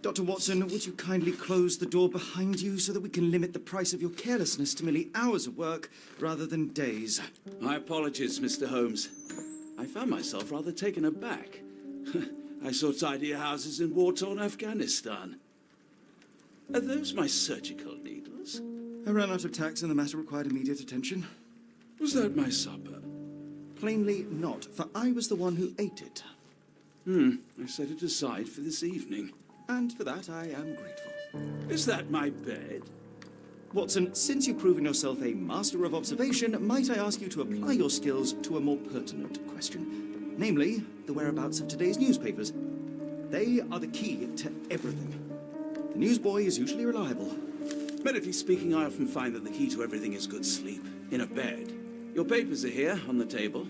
Dr. Watson, would you kindly close the door behind you so that we can limit the price of your carelessness to merely hours of work rather than days? My apologies, Mr. Holmes. I found myself rather taken aback. I saw tidier houses in war-torn Afghanistan. Are those my surgical needles? I ran out of tacks and the matter required immediate attention. Was that my supper? Plainly not, for I was the one who ate it. I set it aside for this evening. And for that I am grateful. Is that my bed? Watson, since you've proven yourself a master of observation, might I ask you to apply your skills to a more pertinent question? Namely, the whereabouts of today's newspapers. They are the key to everything. The newsboy is usually reliable. Medically speaking, I often find that the key to everything is good sleep. In a bed. Your papers are here, on the table.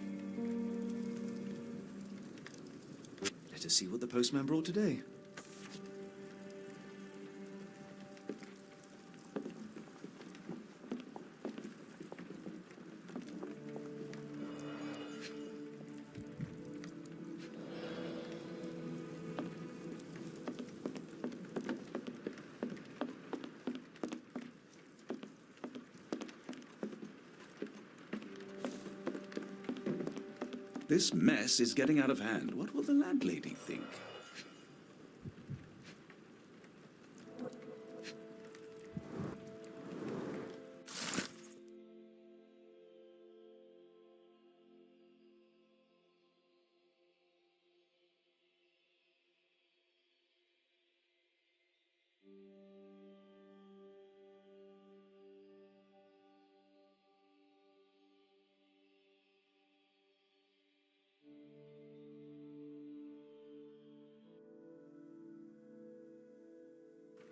Let us see what the postman brought today. This mess is getting out of hand. What will the landlady think?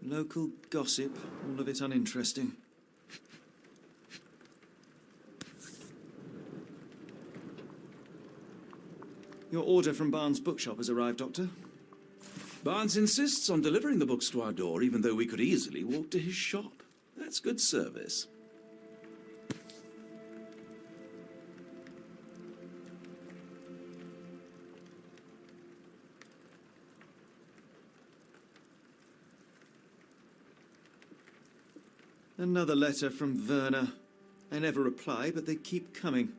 Local gossip, all of it uninteresting. Your order from Barnes' bookshop has arrived, Doctor. Barnes insists on delivering the books to our door, even though we could easily walk to his shop. That's good service. Another letter from Werner. I never reply, but they keep coming.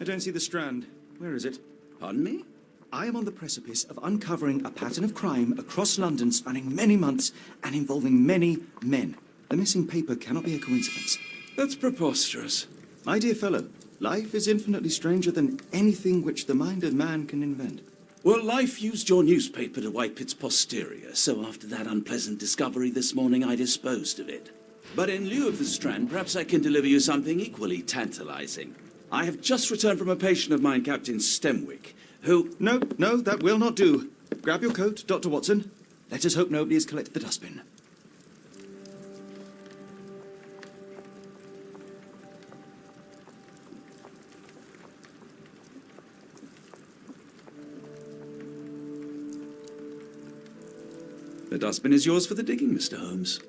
I don't see the Strand. Where is it? Pardon me? I am on the precipice of uncovering a pattern of crime across London spanning many months and involving many men. The missing paper cannot be a coincidence. That's preposterous. My dear fellow, life is infinitely stranger than anything which the mind of man can invent. Well, life used your newspaper to wipe its posterior, so after that unpleasant discovery this morning, I disposed of it. But in lieu of the Strand, perhaps I can deliver you something equally tantalizing. I have just returned from a patient of mine, Captain Stemwick, who... No, that will not do. Grab your coat, Dr. Watson. Let us hope nobody has collected the dustbin. The dustbin is yours for the digging, Mr. Holmes.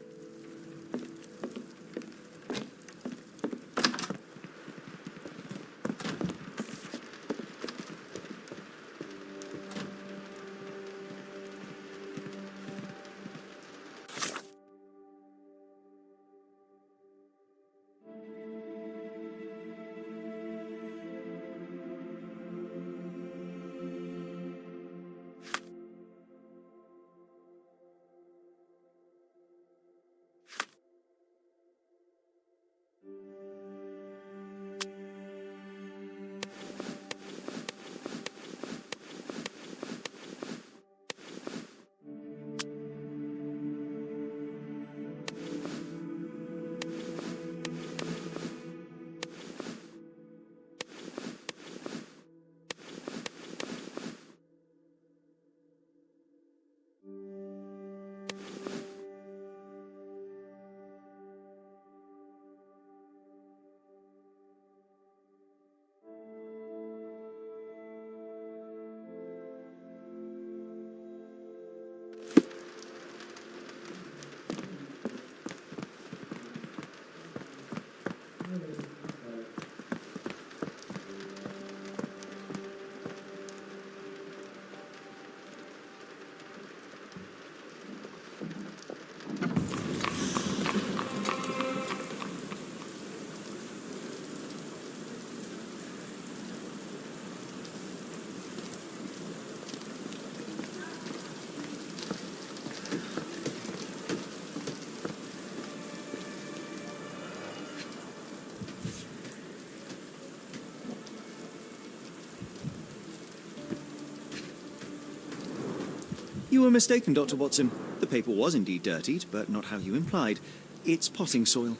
You were mistaken, Dr. Watson. The paper was indeed dirtied, but not how you implied. It's potting soil.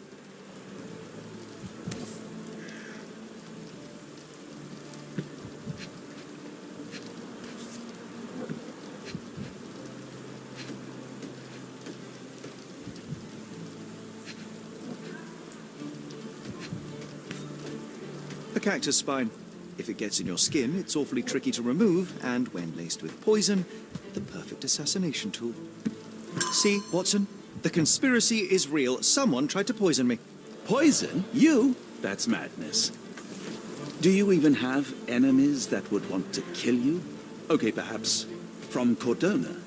A cactus spine. If it gets in your skin, it's awfully tricky to remove, and when laced with poison, the perfect assassination tool. See, Watson? The conspiracy is real. Someone tried to poison me. Poison? You? That's madness. Do you even have enemies that would want to kill you? Okay, perhaps from Cordona.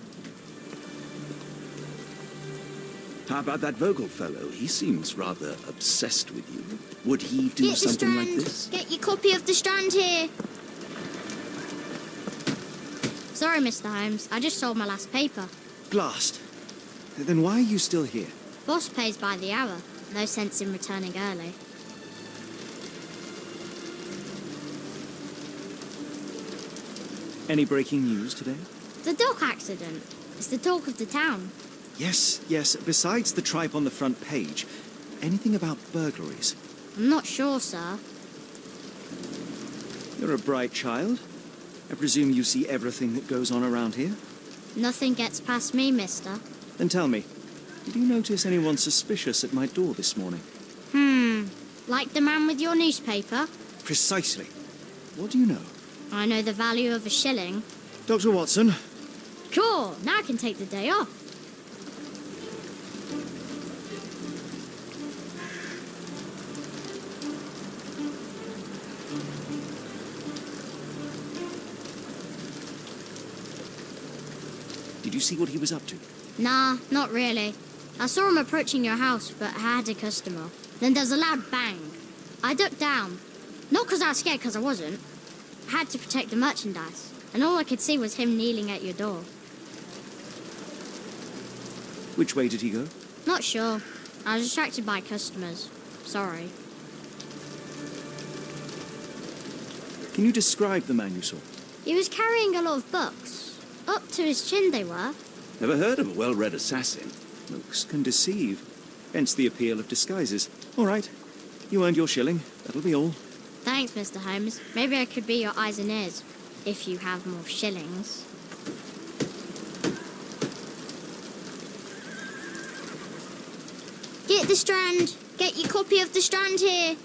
How about that Vogel fellow? He seems rather obsessed with you. Would he do something like this? Get your copy of the Strand here. Sorry, Mr. Holmes. I just sold my last paper. Blast. Then why are you still here? Boss pays by the hour. No sense in returning early. Any breaking news today? The dock accident. It's the talk of the town. Yes. Besides the tripe on the front page, anything about burglaries? I'm not sure, sir. You're a bright child. I presume you see everything that goes on around here? Nothing gets past me, mister. Then tell me, did you notice anyone suspicious at my door this morning? Like the man with your newspaper? Precisely. What do you know? I know the value of a shilling. Dr. Watson? Sure, now I can take the day off. Did you see what he was up to? Nah, not really. I saw him approaching your house, but I had a customer. Then there was a loud bang. I ducked down. Not because I was scared, because I wasn't. I had to protect the merchandise. And all I could see was him kneeling at your door. Which way did he go? Not sure. I was distracted by customers. Sorry. Can you describe the man you saw? He was carrying a lot of books. Up to his chin they were. Never heard of a well-read assassin. Looks can deceive. Hence the appeal of disguises. All right. You earned your shilling. That'll be all. Thanks, Mr. Holmes. Maybe I could be your eyes and ears, if you have more shillings. Get the Strand. Get your copy of the Strand here.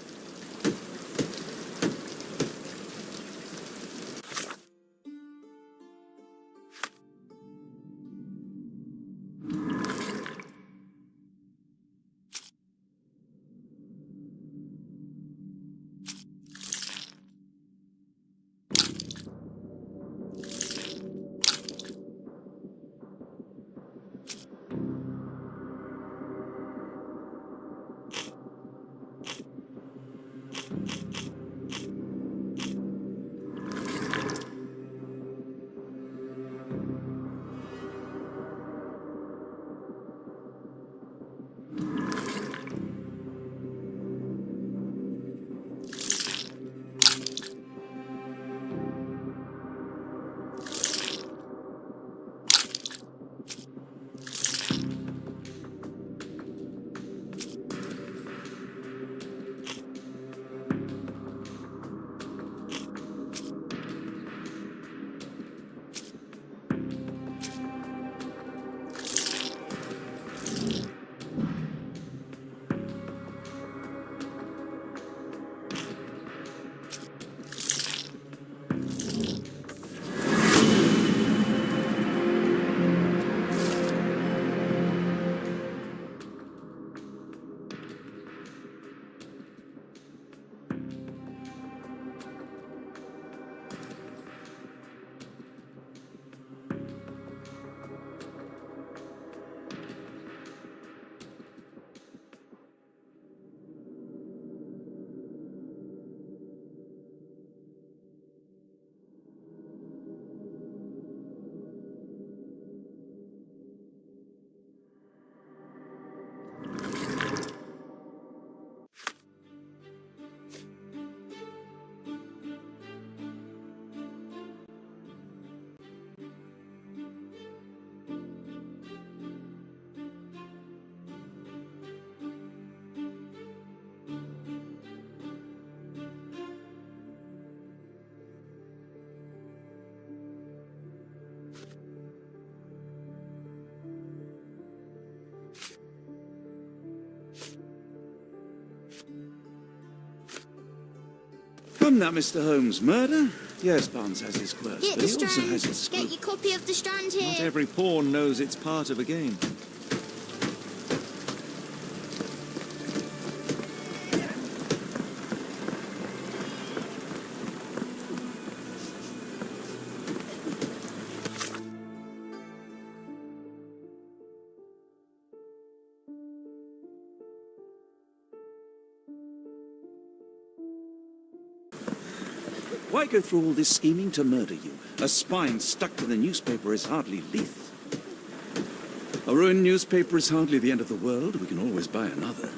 Come now, Mr. Holmes. Murder? Yes, Barnes has his quirks, Get but the he also Strand. has his Get scruples. your copy of the Strand Not here. every pawn knows it's part of a game. Why go through all this scheming to murder you? A spine stuck to the newspaper is hardly lethal. A ruined newspaper is hardly the end of the world. We can always buy another.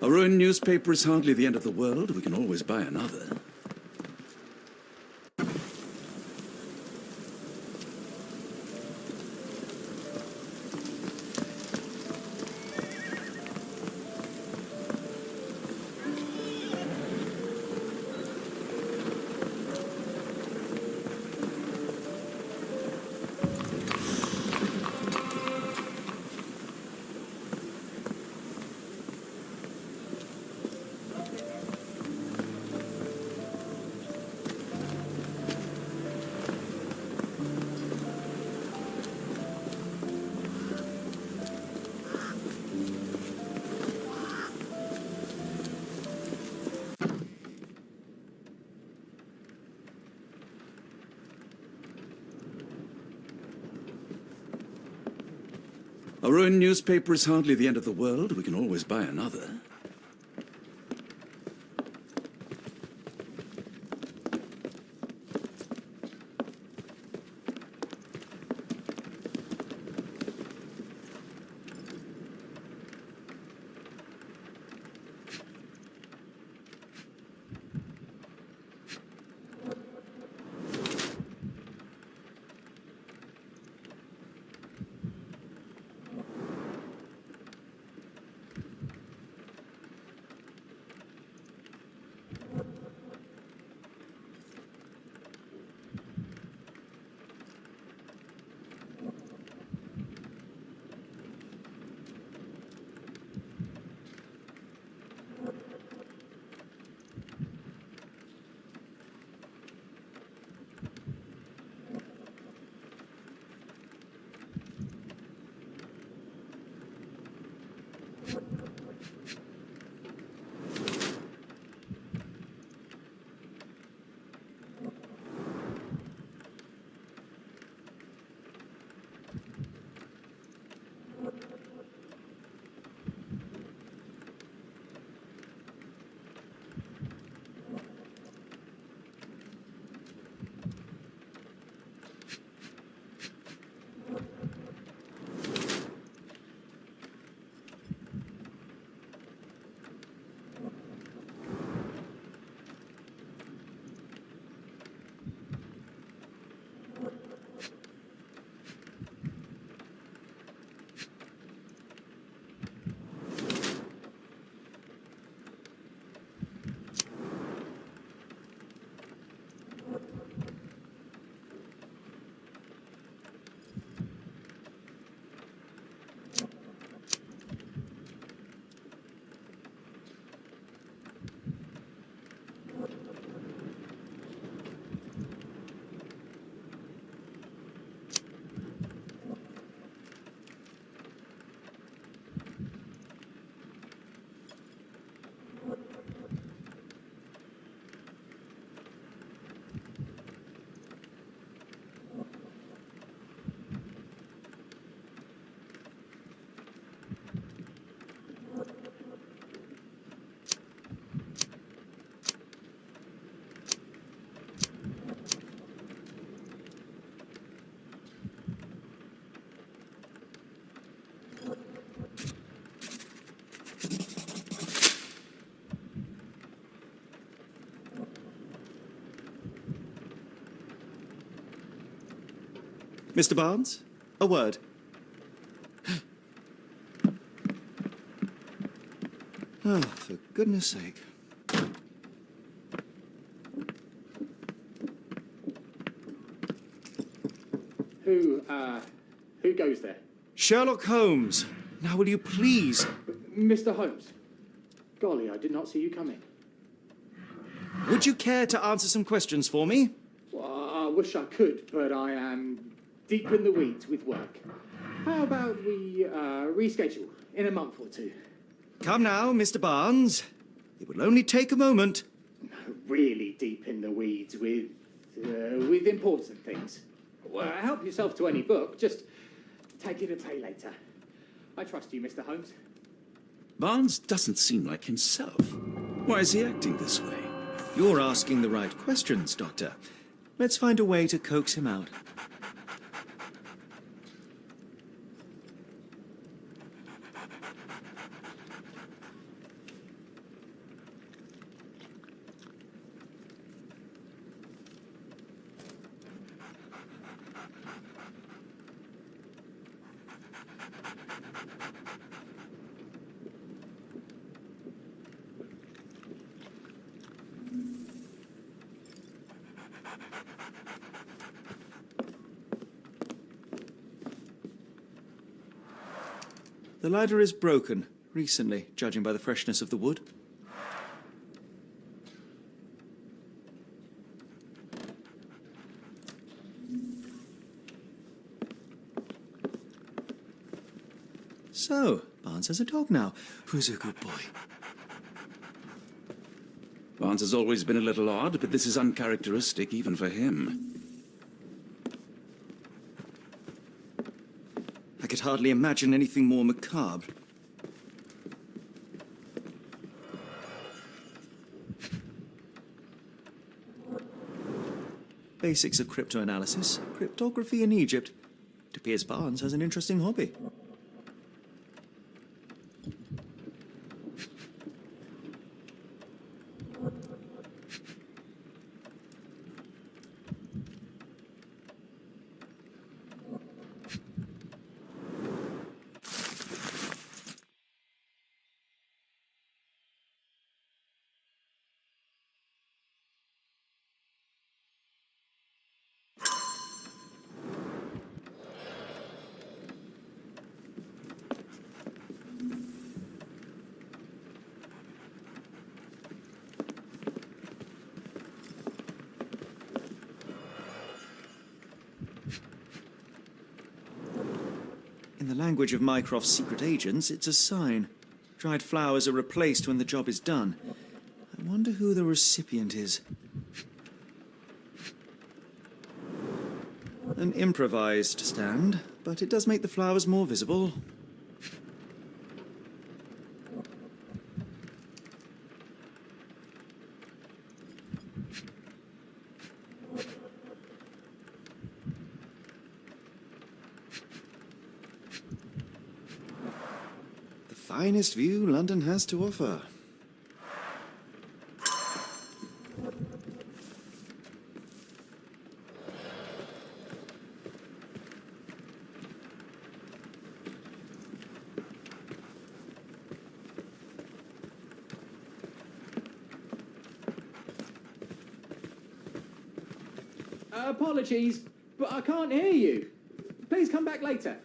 A ruined newspaper is hardly the end of the world. We can always buy another. A ruined newspaper is hardly the end of the world. We can always buy another. Mr. Barnes, a word. Oh, for goodness sake. Who goes there? Sherlock Holmes. Now will you please... Mr. Holmes. Golly, I did not see you coming. Would you care to answer some questions for me? Well, I wish I could, but I am deep in the weeds with work. How about we reschedule in a month or two? Come now, Mr. Barnes. It will only take a moment. Really deep in the weeds with important things. Well, help yourself to any book. Just take it and pay later. I trust you, Mr. Holmes. Barnes doesn't seem like himself. Why is he acting this way? You're asking the right questions, Doctor. Let's find a way to coax him out. The ladder is broken, recently, judging by the freshness of the wood. So, Barnes has a dog now. Who's a good boy? Barnes has always been a little odd, but this is uncharacteristic even for him. I could hardly imagine anything more macabre. Basics of cryptoanalysis, cryptography in Egypt. It appears Barnes has an interesting hobby. In the language of Mycroft's secret agents, it's a sign. Dried flowers are replaced when the job is done. I wonder who the recipient is. An improvised stand, but it does make the flowers more visible. Finest view London has to offer. Apologies, but I can't hear you. Please come back later.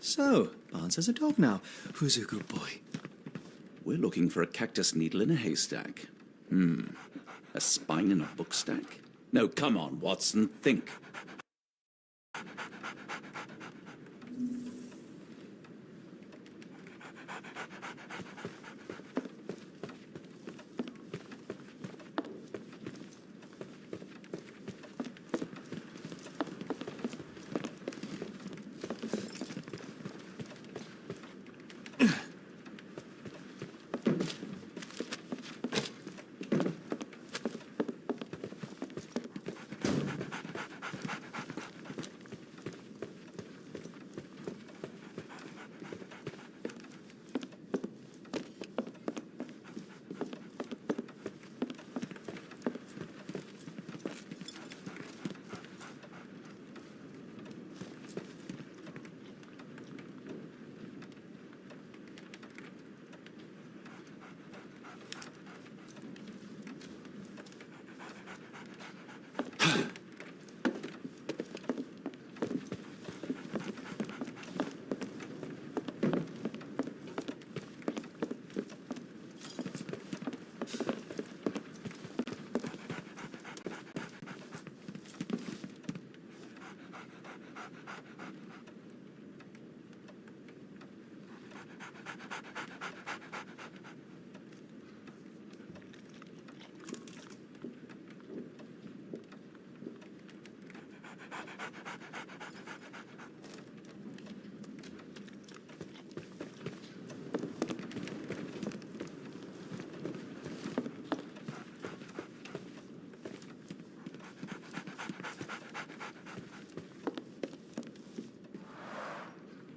So, Barnes has a dog now. Who's a good boy? We're looking for a cactus needle in a haystack. A spine in a book stack? No, come on, Watson, think.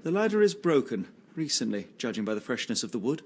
The ladder is broken, recently, judging by the freshness of the wood.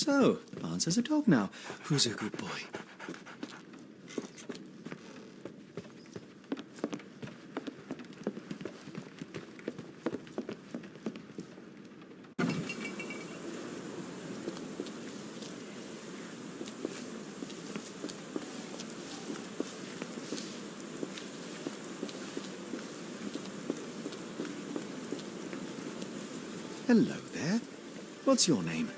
So, Barnes has a dog now. Who's a good boy? Hello there. What's your name?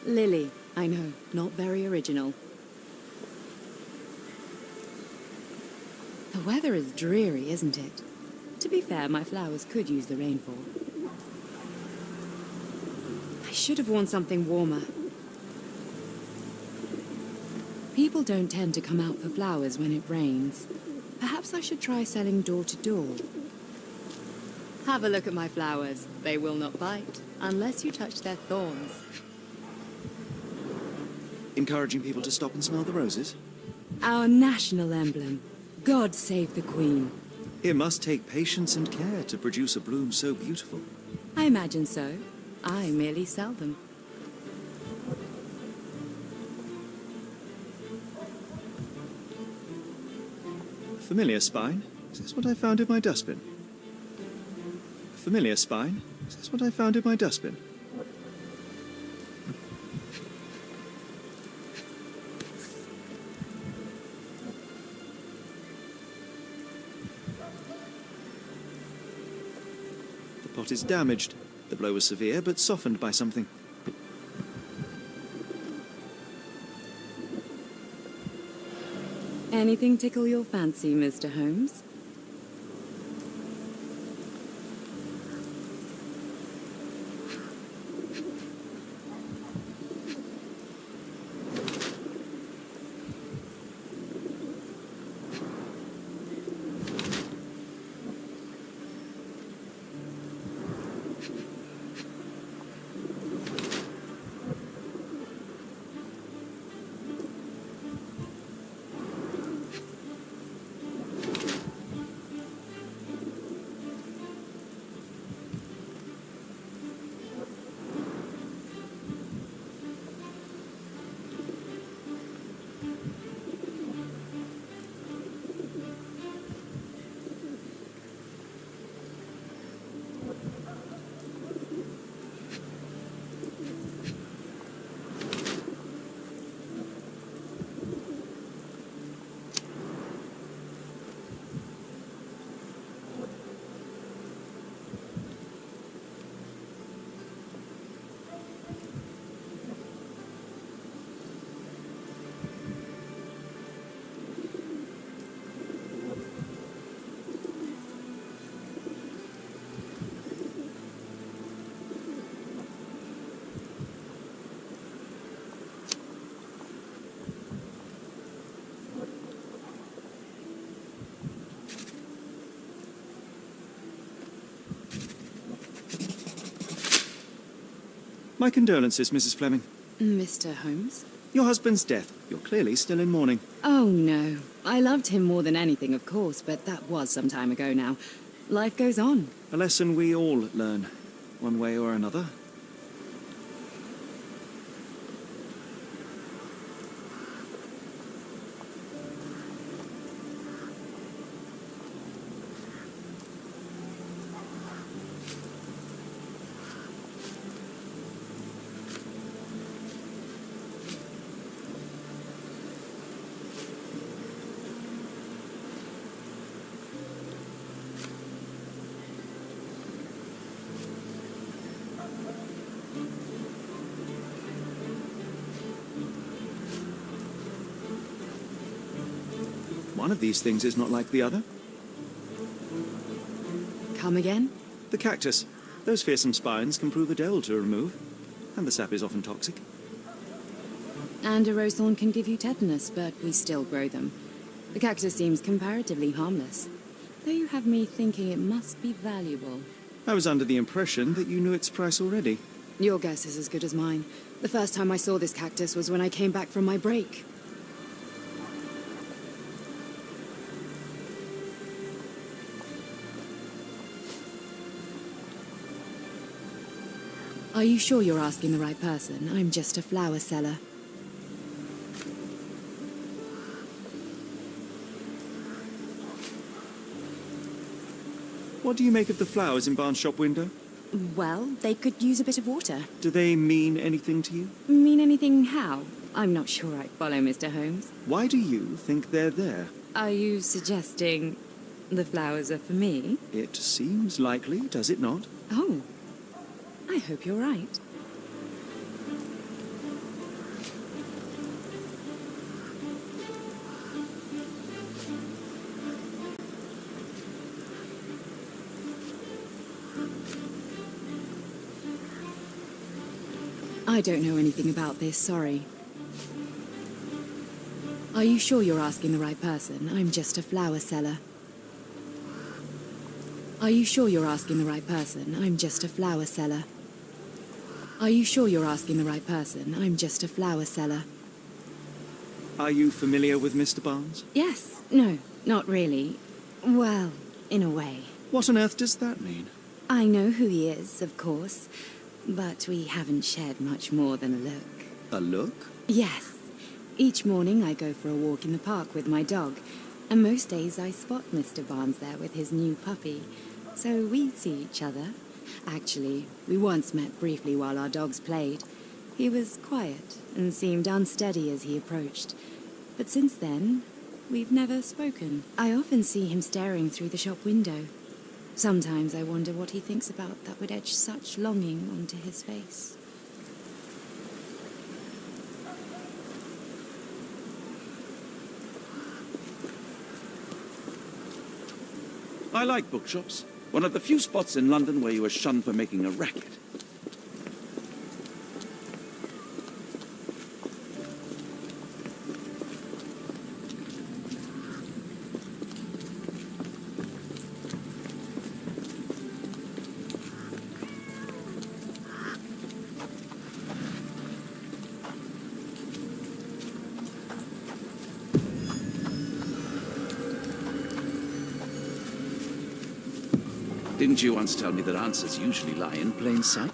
Lily. I know, not very original. The weather is dreary, isn't it? To be fair, my flowers could use the rainfall. I should have worn something warmer. People don't tend to come out for flowers when it rains. Perhaps I should try selling door to door. Have a look at my flowers. They will not bite, unless you touch their thorns. Encouraging people to stop and smell the roses? Our national emblem. God save the Queen. It must take patience and care to produce a bloom so beautiful. I imagine so. I merely sell them. A familiar spine? Is this what I found in my dustbin? A familiar spine? Is this what I found in my dustbin? The pot is damaged. The blow was severe, but softened by something. Anything tickle your fancy, Mr. Holmes? My condolences, Mrs. Fleming. Mr. Holmes? Your husband's death. You're clearly still in mourning. Oh, no. I loved him more than anything, of course, but that was some time ago now. Life goes on. A lesson we all learn, one way or another. One of these things is not like the other. Come again? The cactus. Those fearsome spines can prove a devil to remove, and the sap is often toxic. And a rose thorn can give you tetanus, but we still grow them. The cactus seems comparatively harmless, though you have me thinking it must be valuable. I was under the impression that you knew its price already. Your guess is as good as mine. The first time I saw this cactus was when I came back from my break. Are you sure you're asking the right person? I'm just a flower seller. What do you make of the flowers in Barnes' shop window? Well, they could use a bit of water. Do they mean anything to you? Mean anything how? I'm not sure I follow, Mr. Holmes. Why do you think they're there? Are you suggesting the flowers are for me? It seems likely, does it not? Oh, I hope you're right. I don't know anything about this, sorry. Are you sure you're asking the right person? I'm just a flower seller. Are you sure you're asking the right person? I'm just a flower seller. Are you sure you're asking the right person? I'm just a flower seller. Are you familiar with Mr. Barnes? Yes. No, not really. Well, in a way. What on earth does that mean? I know who he is, of course, but we haven't shared much more than a look. A look? Yes. Each morning I go for a walk in the park with my dog, and most days I spot Mr. Barnes there with his new puppy, so we see each other. Actually, we once met briefly while our dogs played. He was quiet and seemed unsteady as he approached, but since then, we've never spoken. I often see him staring through the shop window. Sometimes I wonder what he thinks about that would etch such longing onto his face. I like bookshops. One of the few spots in London where you are shunned for making a racket. Didn't you once tell me that answers usually lie in plain sight?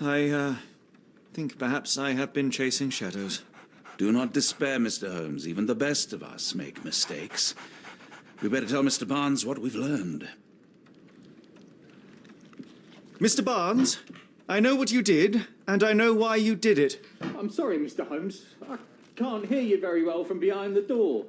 I think perhaps I have been chasing shadows. Do not despair, Mr. Holmes. Even the best of us make mistakes. We better tell Mr. Barnes what we've learned. Mr. Barnes, I know what you did, and I know why you did it. I'm sorry, Mr. Holmes. I can't hear you very well from behind the door.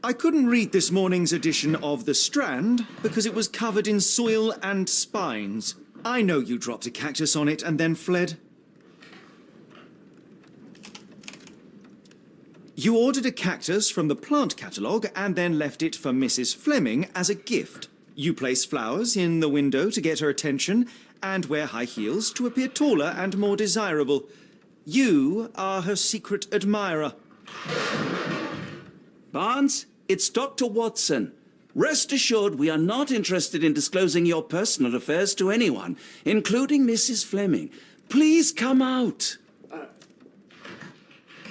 I couldn't read this morning's edition of The Strand because it was covered in soil and spines. I know you dropped a cactus on it and then fled. You ordered a cactus from the plant catalogue and then left it for Mrs. Fleming as a gift. You place flowers in the window to get her attention and wear high heels to appear taller and more desirable. You are her secret admirer. Barnes, it's Dr. Watson. Rest assured we are not interested in disclosing your personal affairs to anyone, including Mrs. Fleming. Please come out.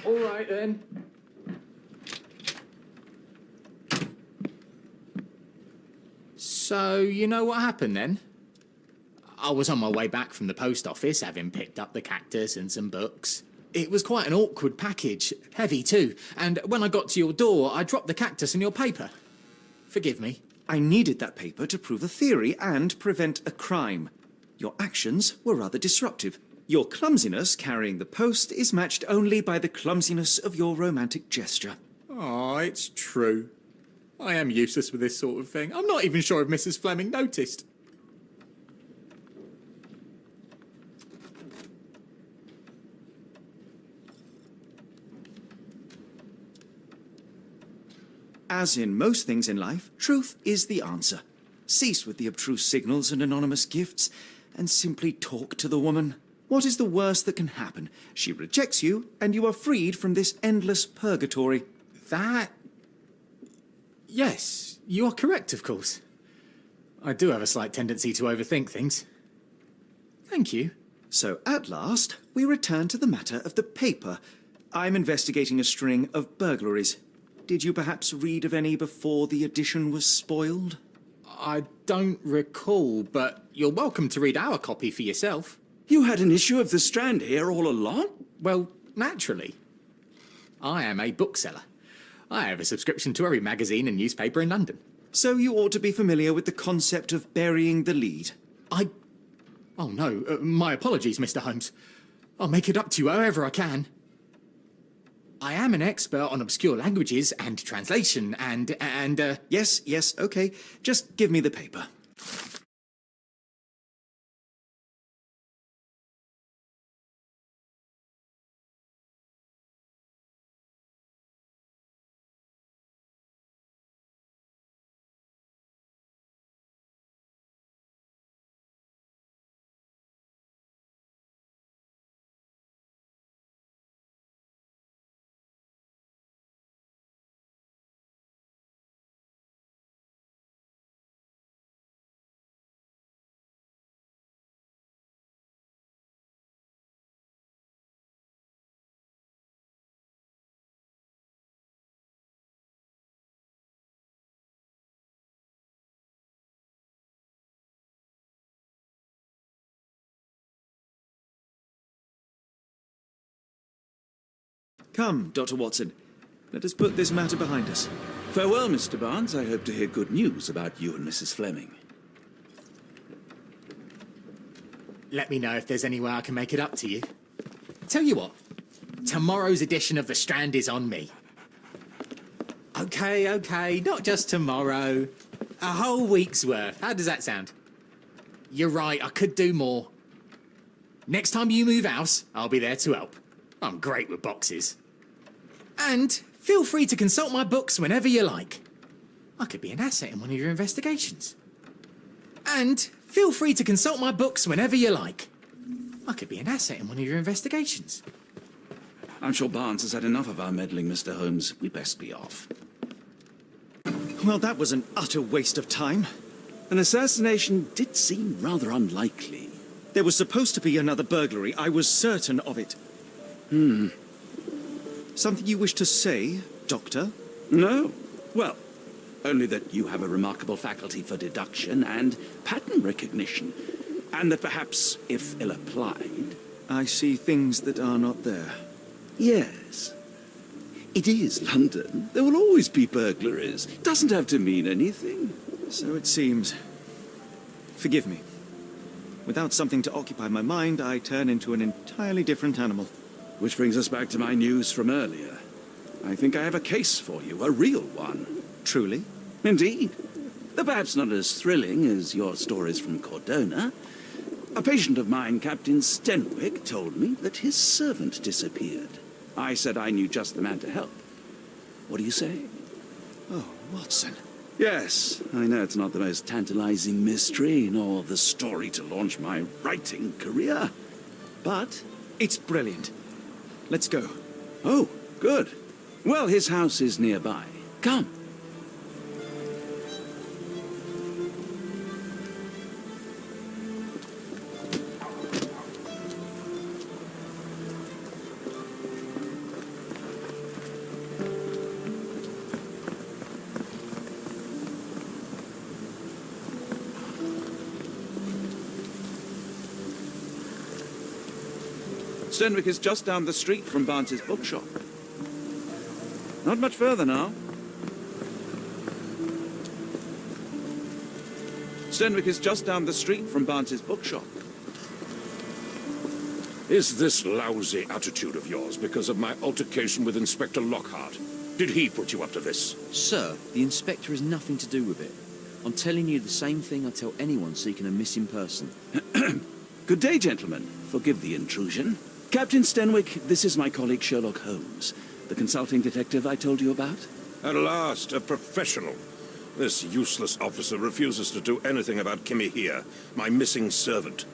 All right, then. So, you know what happened then? I was on my way back from the post office, having picked up the cactus and some books. It was quite an awkward package, heavy too, and when I got to your door, I dropped the cactus in your paper. Forgive me. I needed that paper to prove a theory and prevent a crime. Your actions were rather disruptive. Your clumsiness carrying the post is matched only by the clumsiness of your romantic gesture. Oh, it's true. I am useless with this sort of thing. I'm not even sure if Mrs. Fleming noticed. As in most things in life, truth is the answer. Cease with the abstruse signals and anonymous gifts, and simply talk to the woman. What is the worst that can happen? She rejects you, and you are freed from this endless purgatory. That... Yes, you are correct, of course. I do have a slight tendency to overthink things. Thank you. So at last, we return to the matter of the paper. I'm investigating a string of burglaries. Did you perhaps read of any before the edition was spoiled? I don't recall, but you're welcome to read our copy for yourself. You had an issue of The Strand here all along? Well, naturally. I am a bookseller. I have a subscription to every magazine and newspaper in London. So you ought to be familiar with the concept of burying the lead. Oh no, my apologies, Mr. Holmes. I'll make it up to you however I can. I am an expert on obscure languages and translation and. Yes, okay. Just give me the paper. Come, Dr. Watson. Let us put this matter behind us. Farewell, Mr. Barnes. I hope to hear good news about you and Mrs. Fleming. Let me know if there's any way I can make it up to you. Tell you what, tomorrow's edition of The Strand is on me. Okay, not just tomorrow. A whole week's worth. How does that sound? You're right, I could do more. Next time you move house, I'll be there to help. I'm great with boxes. And feel free to consult my books whenever you like. I could be an asset in one of your investigations. And feel free to consult my books whenever you like. I could be an asset in one of your investigations. I'm sure Barnes has had enough of our meddling, Mr. Holmes. We best be off. Well, that was an utter waste of time. An assassination did seem rather unlikely. There was supposed to be another burglary. I was certain of it. Something you wish to say, Doctor? No? Well, only that you have a remarkable faculty for deduction and pattern recognition. And that perhaps, if ill-applied... I see things that are not there. Yes. It is London. There will always be burglaries. Doesn't have to mean anything. So it seems. Forgive me. Without something to occupy my mind, I turn into an entirely different animal. Which brings us back to my news from earlier. I think I have a case for you, a real one. Truly? Indeed. Though perhaps not as thrilling as your stories from Cordona. A patient of mine, Captain Stenwick, told me that his servant disappeared. I said I knew just the man to help. What do you say? Oh, Watson. Yes, I know it's not the most tantalizing mystery, nor the story to launch my writing career. But... It's brilliant. Let's go. Oh, good. Well, his house is nearby. Come. Stenwick is just down the street from Barnes's bookshop. Not much further now. Stenwick is just down the street from Barnes's bookshop. Is this lousy attitude of yours because of my altercation with Inspector Lockhart? Did he put you up to this? Sir, the inspector has nothing to do with it. I'm telling you the same thing I tell anyone seeking a missing person. Good day, gentlemen. Forgive the intrusion. Captain Stenwick, this is my colleague Sherlock Holmes, the consulting detective I told you about. At last, a professional. This useless officer refuses to do anything about Kimmy here, my missing servant.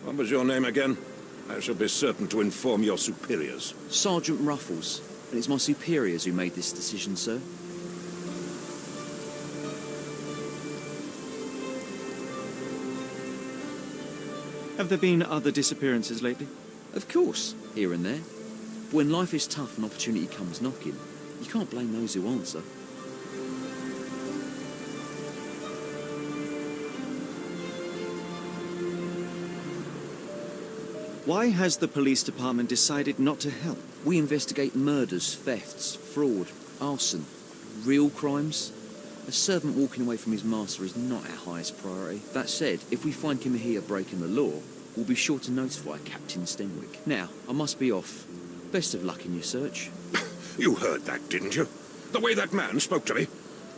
What was your name again? I shall be certain to inform your superiors. Sergeant Ruffles, and it's my superiors who made this decision, sir. Have there been other disappearances lately? Of course, here and there. But when life is tough and opportunity comes knocking, you can't blame those who answer. Why has the police department decided not to help? We investigate murders, thefts, fraud, arson, real crimes. A servant walking away from his master is not our highest priority. That said, if we find Kimahia breaking the law, we'll be sure to notify Captain Stenwick. Now, I must be off. Best of luck in your search. You heard that, didn't you? The way that man spoke to me.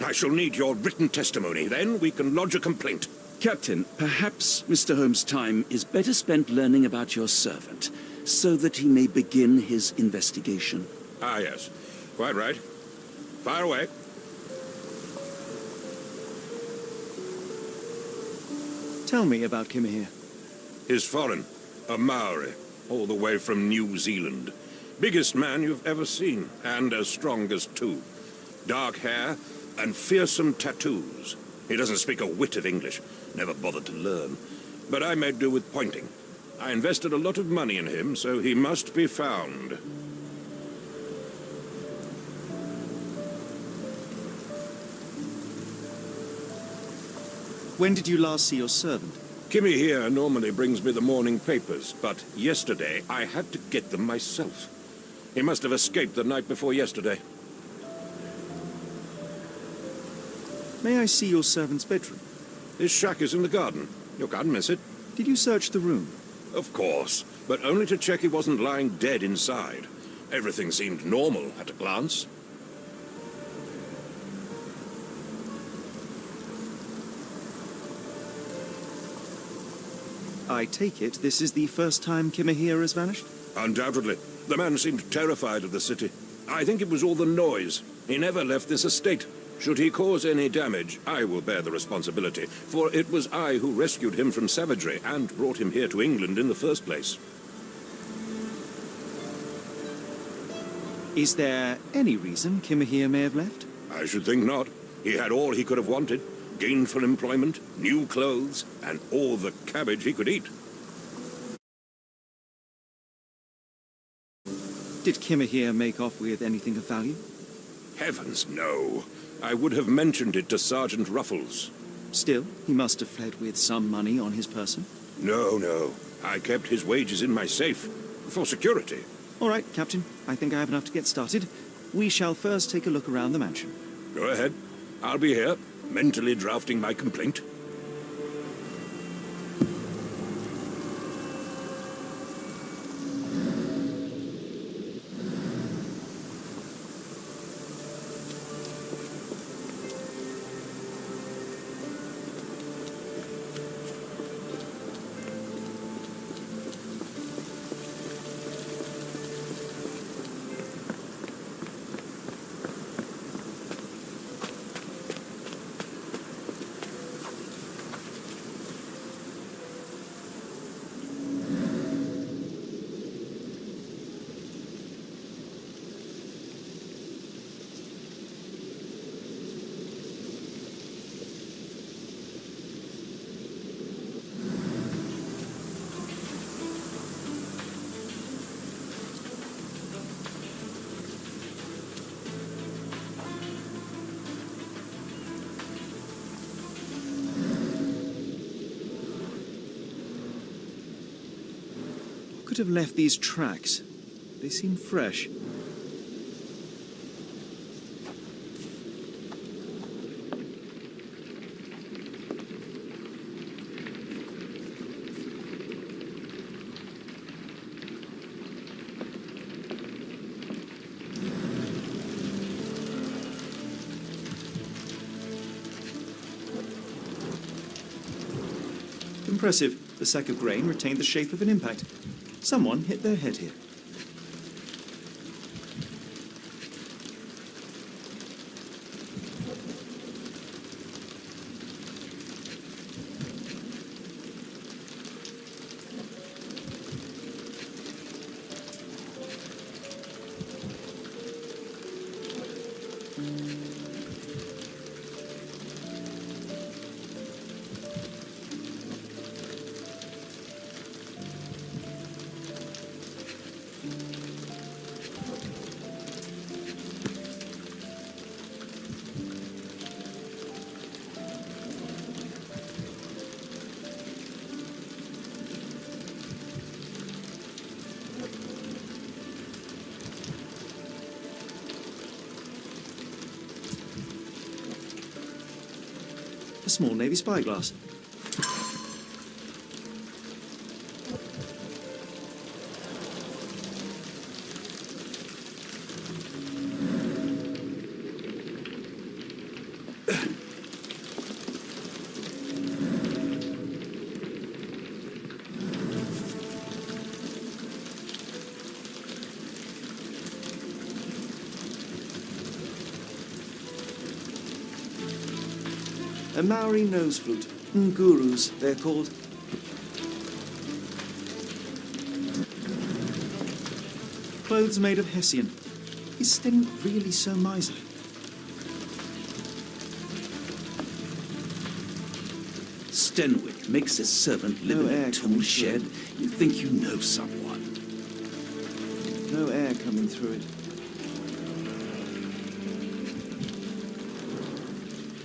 I shall need your written testimony. Then we can lodge a complaint. Captain, perhaps Mr. Holmes' time is better spent learning about your servant, so that he may begin his investigation. Ah, yes. Quite right. Fire away. Tell me about Kimahir. He's foreign. A Maori. All the way from New Zealand. Biggest man you've ever seen, and as strong as two. Dark hair and fearsome tattoos. He doesn't speak a whit of English. Never bothered to learn. But I made do with pointing. I invested a lot of money in him, so he must be found. When did you last see your servant? Kimmy here normally brings me the morning papers, but yesterday I had to get them myself. He must have escaped the night before yesterday. May I see your servant's bedroom? His shack is in the garden. You can't miss it. Did you search the room? Of course, but only to check he wasn't lying dead inside. Everything seemed normal at a glance. I take it this is the first time Kimahir has vanished? Undoubtedly. The man seemed terrified of the city. I think it was all the noise. He never left this estate. Should he cause any damage, I will bear the responsibility, for it was I who rescued him from savagery and brought him here to England in the first place. Is there any reason Kimahir may have left? I should think not. He had all he could have wanted. Gainful employment, new clothes, and all the cabbage he could eat. Did Kimahir make off with anything of value? Heavens, no. I would have mentioned it to Sergeant Ruffles. Still, he must have fled with some money on his person. No, no. I kept his wages in my safe. For security. All right, Captain. I think I have enough to get started. We shall first take a look around the mansion. Go ahead. I'll be here, mentally drafting my complaint. Could have left these tracks. They seem fresh. Impressive. The sack of grain retained the shape of an impact. Someone hit their head here. A small navy spyglass. A Maori nose flute. Ngurus, they're called. Clothes made of Hessian. Is Sten really so miserly? Stenwick makes his servant live No in air a tool coming shed. You think you know someone. No air coming through it.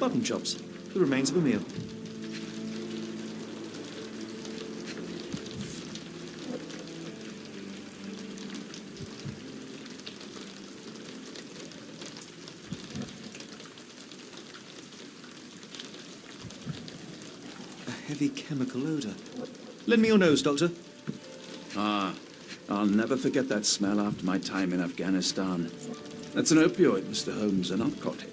Button chops. The remains of a meal. A heavy chemical odor. Lend me your nose, Doctor. Ah, I'll never forget that smell after my time in Afghanistan. That's an opioid, Mr. Holmes, a narcotic.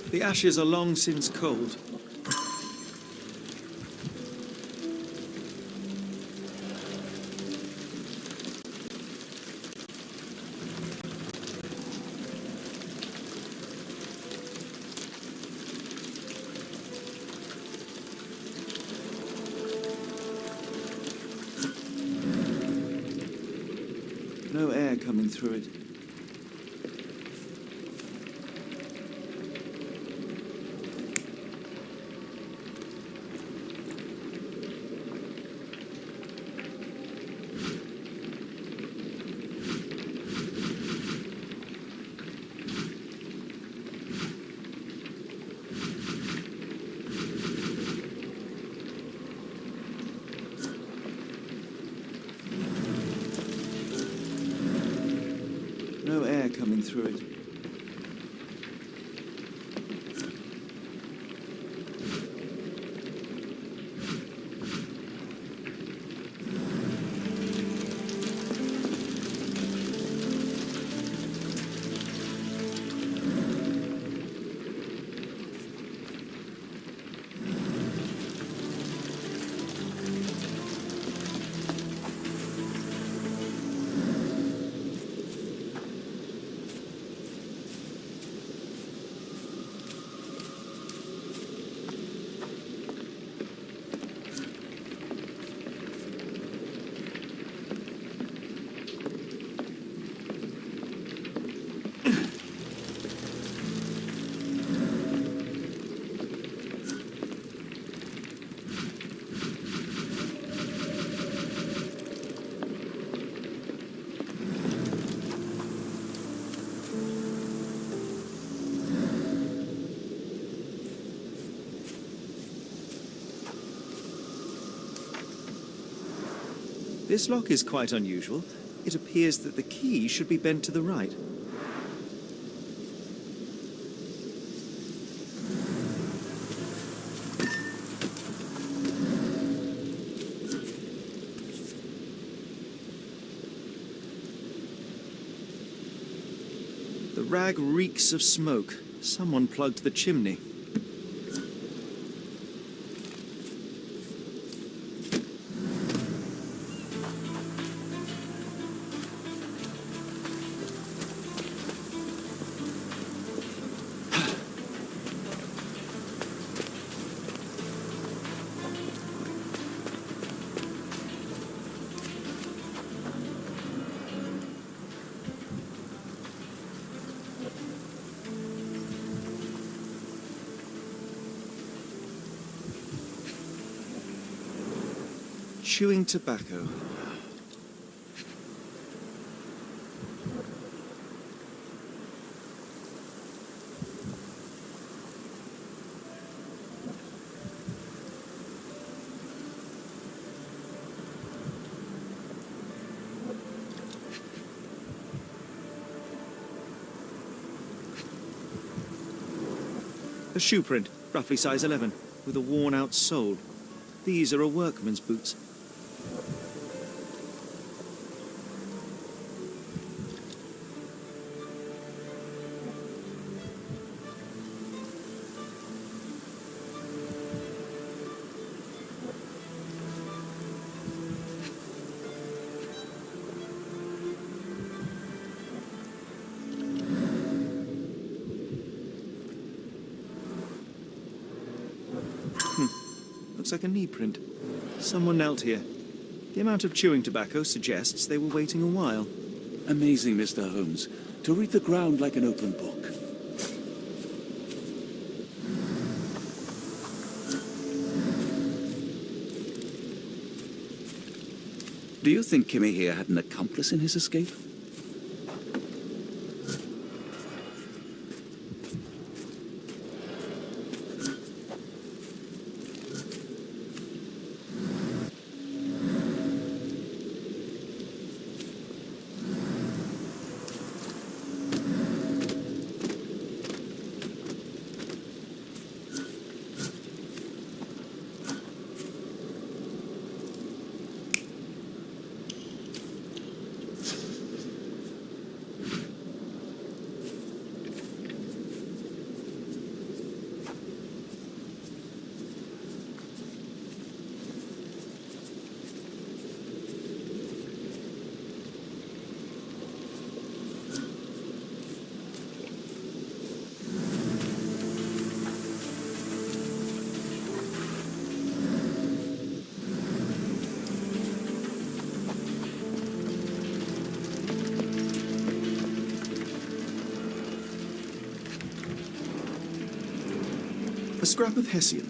The ashes are long since cold. No air coming through it. No air coming through it. This lock is quite unusual. It appears that the key should be bent to the right. The rag reeks of smoke. Someone plugged the chimney. Chewing tobacco. A shoe print, roughly size 11, with a worn-out sole. These are a workman's boots. Looks like a knee print. Someone knelt here. The amount of chewing tobacco suggests they were waiting a while. Amazing, Mr. Holmes. To read the ground like an open book. Do you think Kimmy here had an accomplice in his escape? A scrap of Hessian.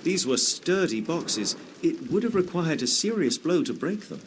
These were sturdy boxes. It would have required a serious blow to break them.